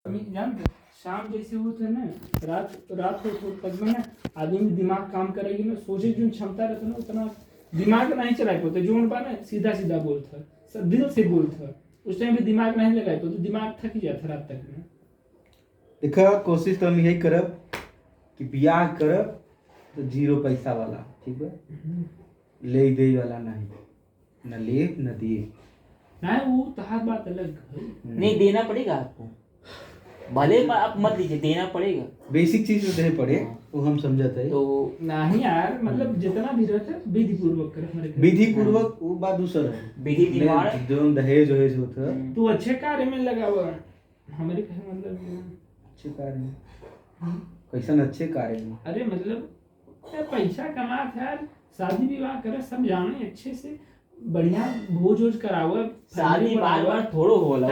जानते शाम जैसे होते है ना, रात रात को तक में ना आदमी दिमाग काम करेगी ना, सोचे जो क्षमता रहता ना उतना दिमाग नहीं चला पाते। जो उन ना सीधा सीधा बोलता सब दिल से बोलता, उस टाइम भी दिमाग नहीं लगा तो दिमाग थक ही जाता रात तक में। देखो कोशिश तो हम यही करब कि बियाह करब तो 0 पैसा वाला, ठीक है, ले दे वाला नहीं, न ले न दिए। नहीं वो तहार बात अलग है। नहीं देना पड़ेगा आपको, भले आप मत लीजिए, देना पड़ेगा। बेसिक चीज तो दे पड़े, वो हम समझते हैं। तो नहीं यार, मतलब जितना भी रहता है विधि पूर्वक कर हमारे घर। विधि पूर्वक वो बात दूसरा है। विधि दिमाग जो दहेज वहेज होता है तू अच्छे कार्य में लगा हुआ है हमारे घर, मतलब अच्छे कार्य में, कैसा अच्छे कार्य में। अरे मतलब यार पैसा कमात है यार, शादी विवाह करे सब जाने अच्छे से, बढ़िया भोज वोज कराओ। शादी बार बार थोड़ो होला,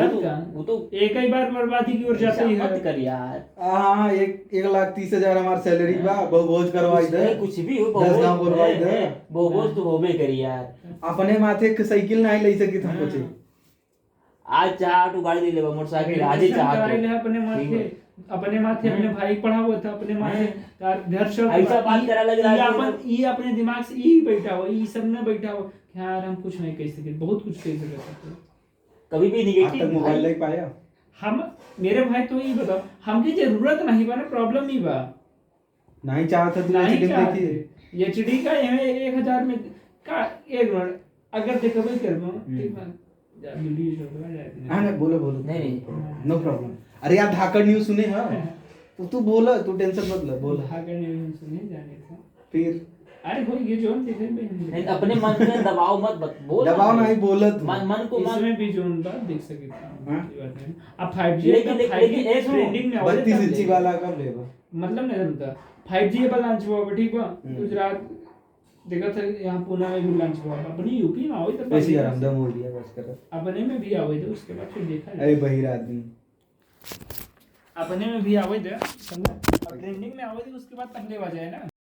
वो तो एक ही बार बर्बादी की ओर जाता ही मत है। कर यार। हाँ 1,30,000 हमारी सैलरी बा, भोज करवाई दे, कुछ भी हो, 10 गाँव बोलवाई दे। भोज तो होबे करी यार। अपने माथे के साइकिल नहीं ले सकी तुमको चाहिए। आज चाह तो गाड़ी ले लेबा, मोटरसाइकिल आज ही चाह तो अपने माथे अपने भाई पढ़ा हुआ था, अपने माथे तार घर से ऐसा बात करा लग रहा है ये अपने दिमाग से यही बैठा हुआ, ये सब न बैठा हुआ यार हम कुछ नहीं कह सके, बहुत कुछ कह सकते कभी भी आज निगेटिव तक मोबाइल ले पाया हम। मेरे भाई तो ये बताओ हमकी जरूरत नहीं बा ना, प्रॉब्लम ही बा नहीं चाहता तू नहीं एचडी चाहते। देखिए एचडी का ये 1000 में का एक मिनट अगर देखबे करबो ठीक बा, जा वीडियो चलवा जाए। हां नहीं बोलो बोलो, नहीं नो प्रॉब्लम। अरे यार धाकड़ न्यूज़ सुने हां, तू बोला, तू टेंशन मत ले, बोल। धाकड़ न्यूज़ सुने जाने था फिर अरे हो ये जोन देखे में नहीं, अपने मन में दबाव मत बोल, दबाव नहीं बोला तू। मन को मन इसमें भी जोन बात देख सके था। हाँ? ये बात है अब 5G लेकिन ट्रेंडिंग में 32 इंची वाला कब लेगा? मतलब नहीं जानता 5G वाला लॉन्च हुआ ठीक बा, गुजरात देखा था, यहाँ पुणे में भी लॉन्च हुआ, अपनी यूपी में आवे तो ऐसी आरामदायक हो गया बस कर। अपने में भी आवे थे, उसके बाद फिर देखा अरे बहिर आदमी अपने में भी आवे थे समझा, ट्रेंडिंग में आवे थे उसके बाद तब ले आ जाए ना।